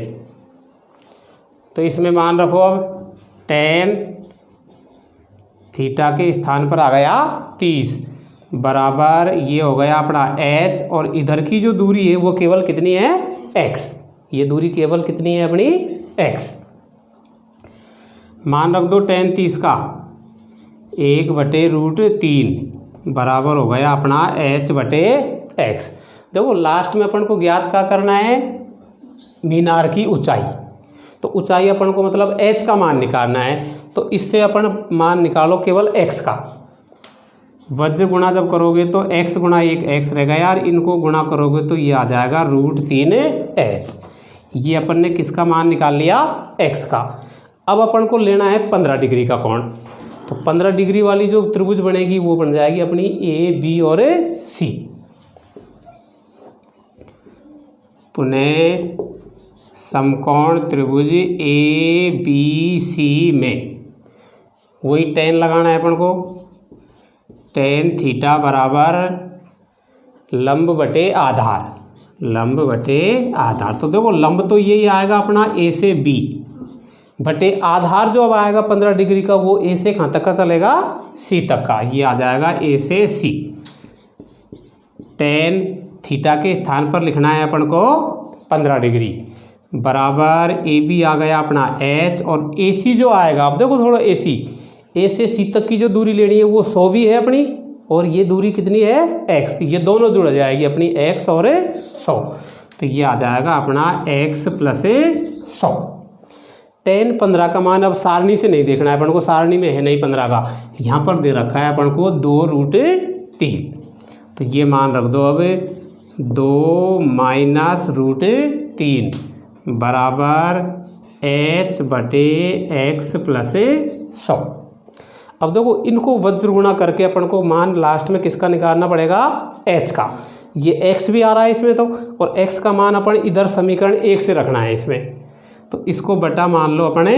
तो इसमें मान रखो अब tan थीटा के स्थान पर आ गया 30 बराबर ये हो गया अपना h, और इधर की जो दूरी है वो केवल कितनी है x। ये दूरी केवल कितनी है अपनी x। मान रख दो tan 30 का 1/√3 बराबर हो गया अपना h बटे x। देखो लास्ट में अपन को ज्ञात क्या करना है मीनार की ऊंचाई। तो ऊंचाई अपन को मतलब h का मान निकालना है, तो इससे अपन मान निकालो केवल x का। वज्र गुणा जब करोगे तो x गुणा 1 x रहेगा यार, इनको गुणा करोगे तो ये आ जाएगा √3h। ये अपन ने किसका मान निकाल लिया x का। अब अपन को लेना है 15 डिग्री का कोण। तो 15 डिग्री वाली जो त्रिभुज बनेगी वो बन जाएगी अपनी A B और C। पुनः समकोण त्रिभुज ABC में वही tan लगाना है अपन को। tan थीटा बराबर लंब बटे आधार, लंब बटे आधार। तो देखो लंब तो यही आएगा अपना A से B बटे आधार जो अब आएगा 15 डिग्री का वो A से कहाँ तक का चलेगा C तक का। ये आ जाएगा A से C। tan थीटा के स्थान पर लिखना है अपन को 15 डिग्री बराबर AB आ गया अपना h, और AC जो आएगा अब देखो थोड़ा AC A से C तक की जो दूरी लेनी है वो 100 भी है अपनी, और ये दूरी कितनी है x। ये दोनों जुड़ जाएगी अपनी x और 100। तो ये आ जाएगा अपना x + 100। tan 15 का मान अब सारणी से नहीं देखना है अपन को, सारणी में है नहीं 15 का, यहाँ पर दे रखा है अपन को 2√3। तो ये मान रख दो अब 2 माइनस √3 बराबर h/x प्लस 100। अब देखो इनको वज्र गुणा करके अपन को मान लास्ट में किसका निकालना पड़ेगा, h का। ये x भी आ रहा है इसमें तो, और x का मान अपन इधर समीकरण 1 से रखना है इसमें, तो इसको बटा मान लो अपने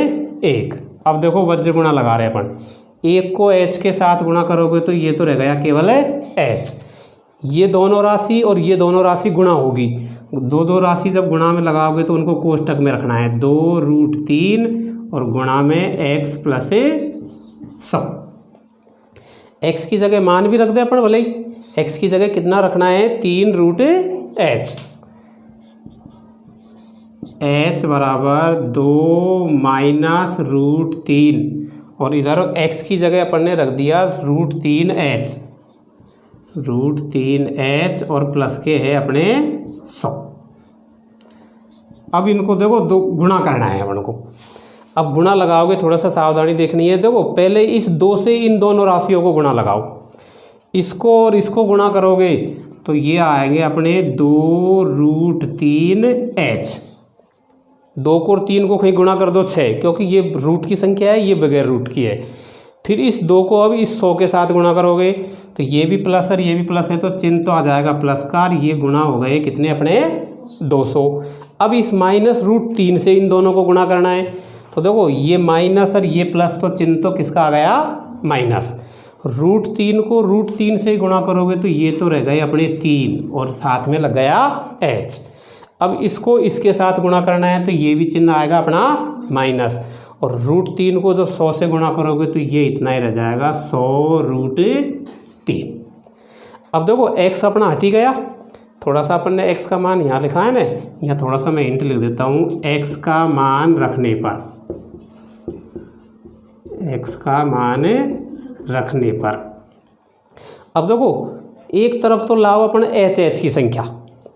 1। अब देखो वज्र गुणा लगा रहे अपन, 1 को h के साथ गुणा करोगे तो ये तो रह गया केवल h। ये दोनों राशि और ये दोनों राशि गुणा होगी, दो राशि जब गुणा में लगाओगे तो उनको कोष्टक में रखना है, 2√3 और गुणा में x प्लस 100। x की जगह मान भी रख दे अपन भले ही, x की जगह कितना रखना है 3√h, h बराबर 2 माइनस √3 और इधर x की जगह अपन ने रख दिया √3h और प्लस के है अपने 100। अब इनको देखो दो गुणा करना है अपन को। अब गुणा लगाओगे थोड़ा सा सावधानी देखनी है। देखो पहले इस 2 से इन दोनों राशियों को गुणा लगाओ, इसको और इसको गुणा करोगे तो ये आएंगे अपने 2√3h। 2 को और 3 को कहीं गुणा कर दो 6, क्योंकि ये रूट की संख्या है, ये बगैर रूट की है। फिर इस 2 को अब इस 100 के साथ गुणा करोगे तो ये भी प्लस और ये भी प्लस है, तो चिन्ह तो आ जाएगा प्लस का, और ये गुणा हो गए कितने अपने 200। अब इस -√3 से इन दोनों को गुणा करना है, तो देखो ये माइनस और ये प्लस, तो चिन्ह तो किसका आ गया माइनस। √3 को √3 से गुणा करोगे तो ये तो रह गए अपने 3 और साथ में लग गया h। अब इसको इसके साथ गुणा करना है तो ये भी चिन्ह आएगा अपना माइनस, और √3 को जब 100 से गुणा करोगे तो ये इतना ही रह जाएगा 100√3। अब देखो x अपना हट ही गया, थोड़ा सा अपन ने x का मान यहाँ लिखा है ना, यहाँ थोड़ा सा मैं हिंट लिख देता हूँ। x का मान रखने पर, x का मान रखने पर, अब देखो एक तरफ तो लाओ अपन h की संख्या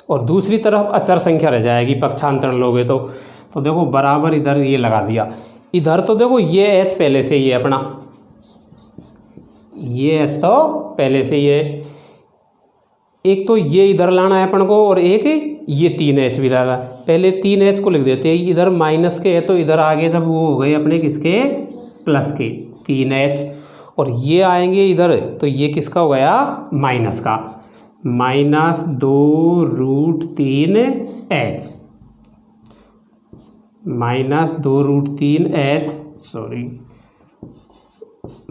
और दूसरी तरफ अचर संख्या रह जाएगी, पक्षांतरण लोगे तो देखो बराबर इधर ये लगा दिया। इधर तो देखो ये h पहले से ही है अपना, ये h तो पहले से ही है। एक तो ये इधर लाना है अपन को और एक ये 3h भी लाना। पहले 3h को लिख देते हैं, इधर माइनस के है तो इधर आगे जब वो हो गए अपने किसके प्लस के 3h, और ये आएंगे इधर तो ये किसका हो गया माइनस का, -2√3h, -2√3h सॉरी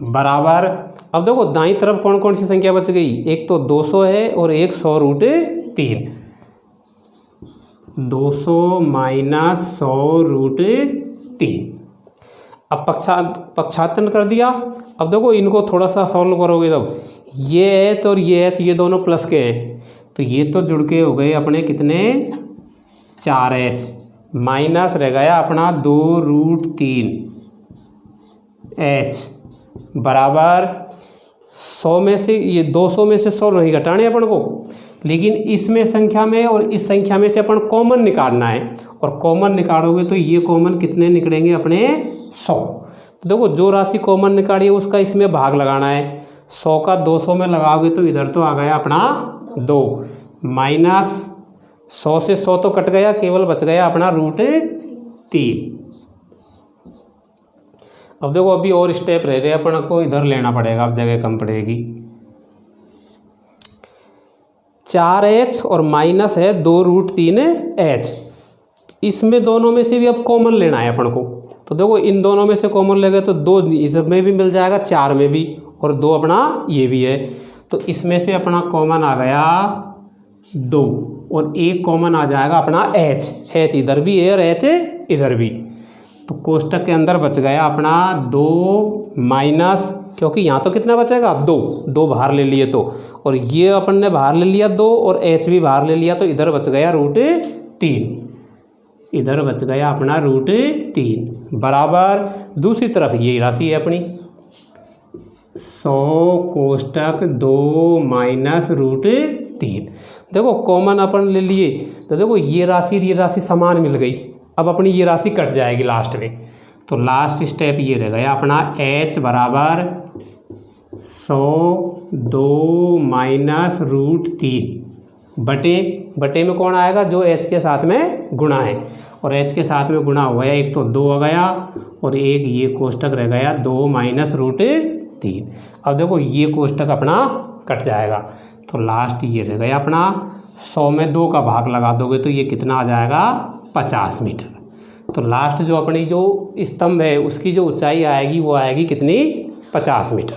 बराबर। अब देखो दाईं तरफ कौन कौन सी संख्या बच गई, एक तो 200 है और एक 100√3, 200 माइनस 100√3। अब पक्षांतरण कर दिया। अब देखो इनको थोड़ा सा सॉल्व करोगे तब ये h और ये h ये दोनों प्लस के हैं तो ये तो जुड़ के हो गए अपने कितने 4h, माइनस रह गया अपना 2√3h बराबर 100 में से ये 200 में से 100 नहीं घटाने अपन को, लेकिन इसमें संख्या में और इस संख्या में से अपन कॉमन निकालना है, और कॉमन निकालोगे तो ये कॉमन कितने निकलेंगे अपने 100। तो देखो जो राशि कॉमन निकाली है उसका इसमें भाग लगाना है, 100 का 200 में लगाओगे तो इधर तो आ गया अपना 2, माइनस 100 से 100 तो कट गया, केवल बच गया अपना √3। अब देखो अभी और स्टेप रह रहे अपन को इधर लेना पड़ेगा, अब जगह कम पड़ेगी। 4h और माइनस है 2√3h, इसमें दोनों में से भी अब कॉमन लेना है अपन को। तो देखो इन दोनों में से कॉमन लेंगे तो 2 इसमें भी मिल जाएगा, 4 में भी, और 2 अपना ये भी है, तो इसमें से अपना कॉमन आ गया 2 और एक कॉमन आ जाएगा अपना h इधर भी है और h इधर भी, तो कोष्टक के अंदर बच गया अपना 2 माइनस, क्योंकि यहाँ तो कितना बचेगा 2 बाहर ले लिए तो, और ये अपन ने बाहर ले लिया 2 और h भी बाहर ले लिया, तो इधर बच गया √3, इधर बच गया अपना √3 बराबर। दूसरी तरफ ये राशि है अपनी 100 कोष्टक 2 माइनस √3। देखो कॉमन अपन ले लिए तो देखो ये राशि समान मिल गई, अब अपनी ये राशि कट जाएगी लास्ट में, तो लास्ट स्टेप ये रह गया अपना h बराबर 100 2 माइनस √3 बटे में कौन आएगा, जो h के साथ में गुणा है, और h के साथ में गुणा हो गया, एक तो 2 आ गया और एक ये कोष्टक रह गया 2 माइनस √3। अब देखो ये कोष्टक अपना कट जाएगा, तो लास्ट ये रह गया अपना 100 में 2 का भाग लगा दोगे तो ये कितना आ जाएगा 50 मीटर। तो लास्ट जो अपनी जो स्तंभ है उसकी जो ऊंचाई आएगी वो आएगी कितनी, 50 मीटर।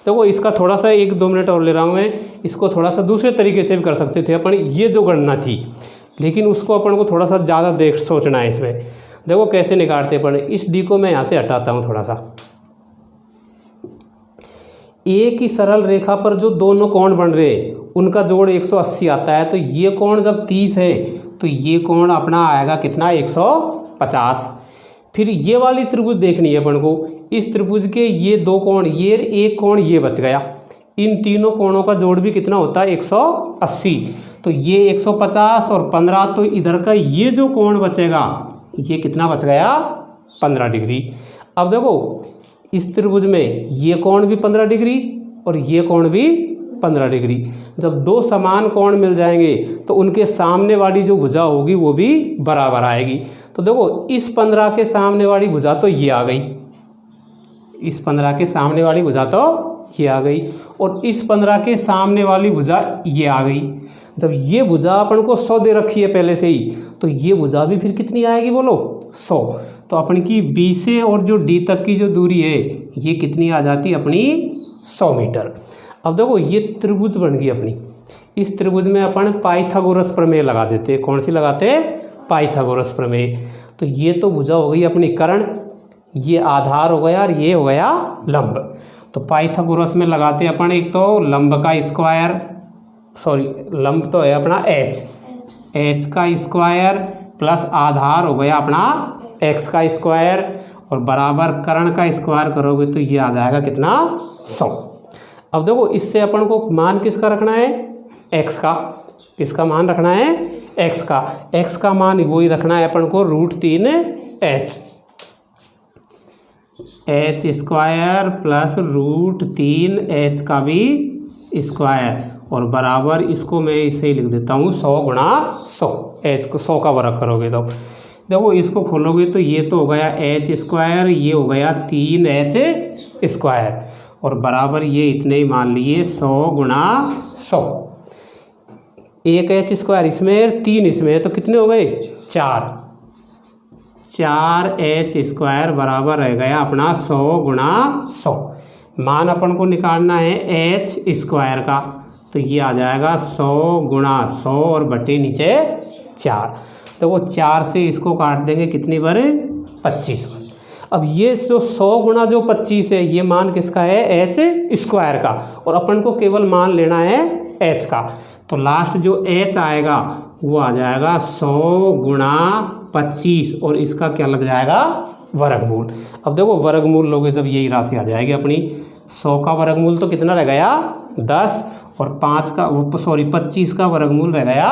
देखो इसका थोड़ा सा 1-2 मिनट और ले रहा हूँ मैं, इसको थोड़ा सा दूसरे तरीके से भी कर सकते थे अपन, ये जो गणना थी, लेकिन उसको अपन को थोड़ा सा ज़्यादा सोचना है इसमें। देखो कैसे निकालते अपन, इस डी को मैं यहाँ से हटाता हूँ थोड़ा सा। एक ही सरल रेखा पर जो दोनों कोण बन रहे उनका जोड़ 180 आता है, तो ये कोण जब 30 है तो ये कोण अपना आएगा कितना, 150। फिर ये वाली त्रिभुज देखनी है अपन को, इस त्रिभुज के ये 2 कोण, ये एक कोण ये बच गया, इन तीनों कोणों का जोड़ भी कितना होता है 180, तो ये 150 और 15, तो इधर का ये जो कोण बचेगा ये कितना बच गया, 15 डिग्री। अब देखो इस त्रिभुज में ये कोण भी 15 डिग्री और ये कोण भी 15 डिग्री, जब 2 समान कोण मिल जाएंगे तो उनके सामने वाली जो भुजा होगी वो भी बराबर आएगी। तो देखो इस 15 के सामने वाली भुजा तो ये आ गई, इस 15 के सामने वाली भुजा तो ये आ गई, और इस 15 के सामने वाली भुजा ये आ गई। जब ये भुजा अपन को 100 दे रखी है पहले से ही, तो ये भुजा भी फिर कितनी आएगी बोलो, 100। तो अपन की B से और जो D तक की जो दूरी है ये कितनी आ जाती है अपनी, 100 मीटर। अब देखो ये त्रिभुज बन गई अपनी, इस त्रिभुज में अपन पाइथागोरस प्रमेय लगा देते। कौन सी लगाते हैं, पाइथागोरस प्रमेय। तो ये तो भुजा हो गई अपनी कर्ण, ये आधार हो गया और ये हो गया लंब। तो पाइथागोरस में लगाते अपन, एक तो लंब का स्क्वायर, सॉरी लंब तो है अपना h का स्क्वायर प्लस आधार हो गया अपना x का स्क्वायर, और बराबर कर्ण का स्क्वायर करोगे तो ये आ जाएगा कितना, 100। अब देखो इससे अपन को मान किसका रखना है, x का, किसका मान रखना है, x का मान वही रखना है अपन को √3h, h square plus √3h का भी स्क्वायर, और बराबर इसको मैं इसे ही लिख देता हूँ 100 गुणा 100, h को 100 का वर्ग करोगे तो देखो इसको खोलोगे तो ये तो हो गया h स्क्वायर, ये हो गया 3h स्क्वायर, और बराबर ये इतने ही मान लिए 100 गुणा 100। एक h स्क्वायर इसमें 3 इसमें, तो कितने हो गए 4h स्क्वायर बराबर रह गया अपना 100 गुणा 100। मान अपन को निकालना है h स्क्वायर का, तो ये आ जाएगा 100 गुणा 100 और बटे नीचे 4, तो वो 4 से इसको काट देंगे कितनी बार, 25 बार। अब ये जो 100 गुणा जो 25 है ये मान किसका है, h स्क्वायर का, और अपन को केवल मान लेना है h का। तो लास्ट जो h आएगा वो आ जाएगा 100 गुणा 25, और इसका क्या लग जाएगा, वर्गमूल। अब देखो वर्गमूल लोगे जब यही राशि आ जाएगी अपनी, 100 का वर्गमूल तो कितना रह गया 10, और 25 का वर्गमूल रह गया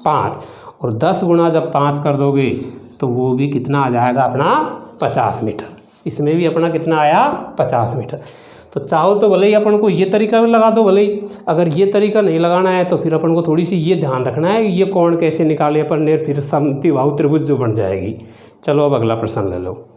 5, और 10 गुणा जब 5 कर दोगे तो वो भी कितना आ जाएगा अपना 50 मीटर। इसमें भी अपना कितना आया 50 मीटर। तो चाहो तो भले ही अपन को ये तरीका भी लगा दो, भले ही अगर ये तरीका नहीं लगाना है तो फिर अपन को थोड़ी सी ये ध्यान रखना है कि ये कोण कैसे निकाले अपन ने, फिर समद्विबाहु त्रिभुज जो बन जाएगी। चलो अब अगला प्रश्न ले लो।